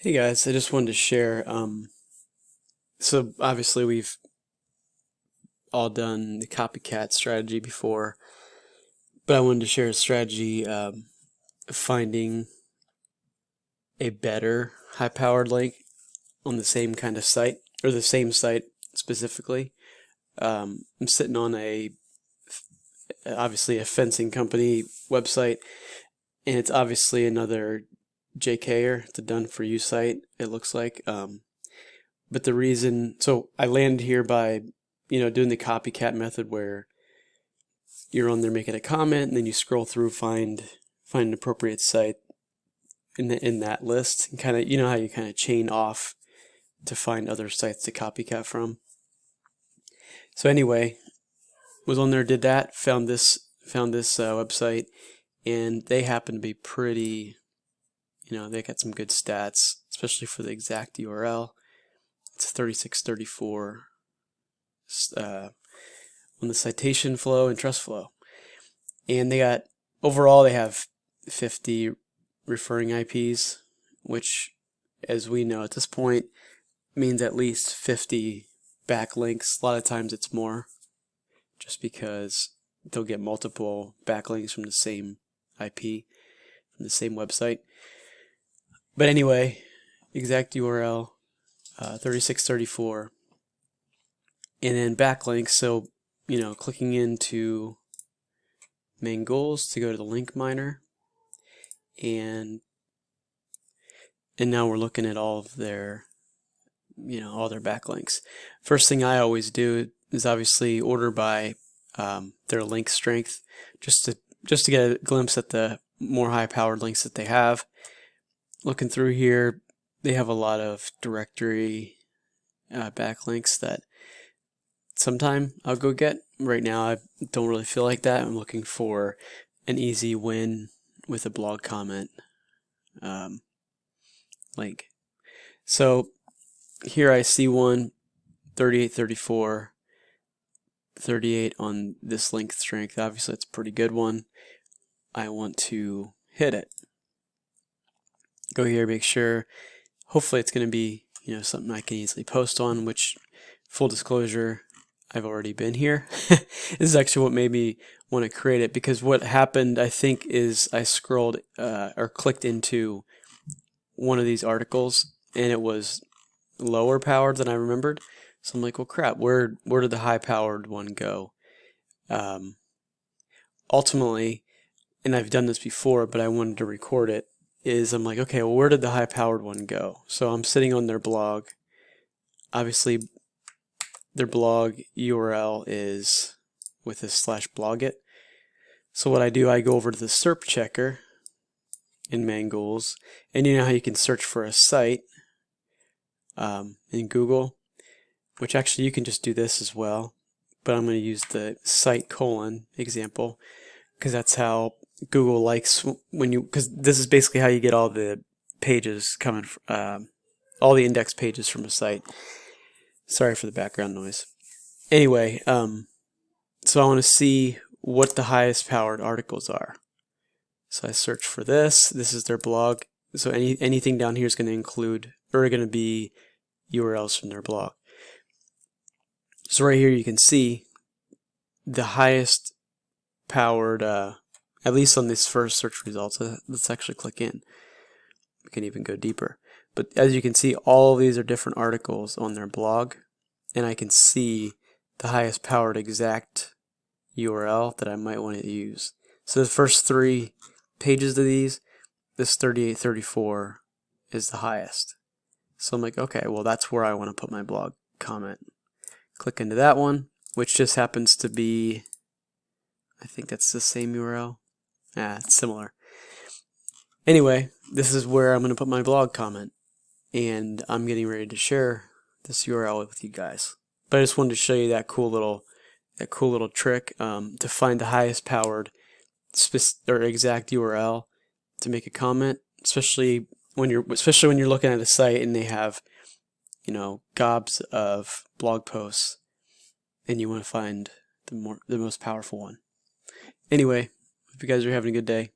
Hey guys, I just wanted to share. So obviously we've all done the copycat strategy before, but I wanted to share a strategy finding a better high-powered link on the same kind of site, or the same site specifically. I'm sitting on obviously a fencing company website, and it's obviously another JKer. It's a done for you site, it looks like. But the reason, so I landed here by, doing the copycat method where you're on there making a comment, and then you scroll through, find an appropriate site in that list, and kind of, how you kind of chain off to find other sites to copycat from. So anyway, was on there, did that, found this website, and they happen to be pretty, they got some good stats, especially for the exact URL. It's 3634 on the citation flow and trust flow. And overall they have 50 referring IPs, which, as we know at this point, means at least 50 backlinks. A lot of times it's more, just because they'll get multiple backlinks from the same IP, from the same website. But anyway, exact URL, 3634, and then backlinks. So, clicking into Mangools to go to the link miner, and now we're looking at all of their, all their backlinks. First thing I always do is obviously order by their link strength, just to get a glimpse at the more high-powered links that they have. Looking through here, they have a lot of directory backlinks that sometime I'll go get. Right now I don't really feel like that. I'm looking for an easy win with a blog comment link. So here I see one, 38, 34, 38 on this link strength. Obviously it's a pretty good one. I want to hit it. Go here, make sure. Hopefully it's going to be, something I can easily post on, which, full disclosure, I've already been here. This is actually what made me want to create it, because what happened, I think, is I scrolled or clicked into one of these articles, and it was lower powered than I remembered. So I'm like, well, crap, where did the high powered one go? Ultimately, and I've done this before, but I wanted to record it, is I'm like, okay, well, where did the high-powered one go? So I'm sitting on their blog. Obviously, their blog URL is with a /blogit. So what I do, I go over to the SERP checker in Mangools, and you know how you can search for a site in Google, which actually you can just do this as well, but I'm going to use the site : example, because that's how Google likes because this is basically how you get all the pages coming, all the index pages from a site. Sorry for the background noise. Anyway, so I want to see what the highest powered articles are. So I search for this. This is their blog. So anything down here is going to include, or going to be, URLs from their blog. So right here you can see the highest powered, at least on this first search results. Let's actually click in. We can even go deeper. But as you can see, all of these are different articles on their blog, and I can see the highest powered exact URL that I might want to use. So the first 3 pages of these, this 3834 is the highest. So I'm like, okay, well, that's where I want to put my blog comment. Click into that one, which just happens to be, I think that's the same URL. It's similar. Anyway, this is where I'm going to put my blog comment, and I'm getting ready to share this URL with you guys. But I just wanted to show you that cool little trick to find the highest powered or exact URL to make a comment, especially when you're looking at a site and they have, gobs of blog posts, and you want to find the most powerful one. Anyway, hope you guys are having a good day.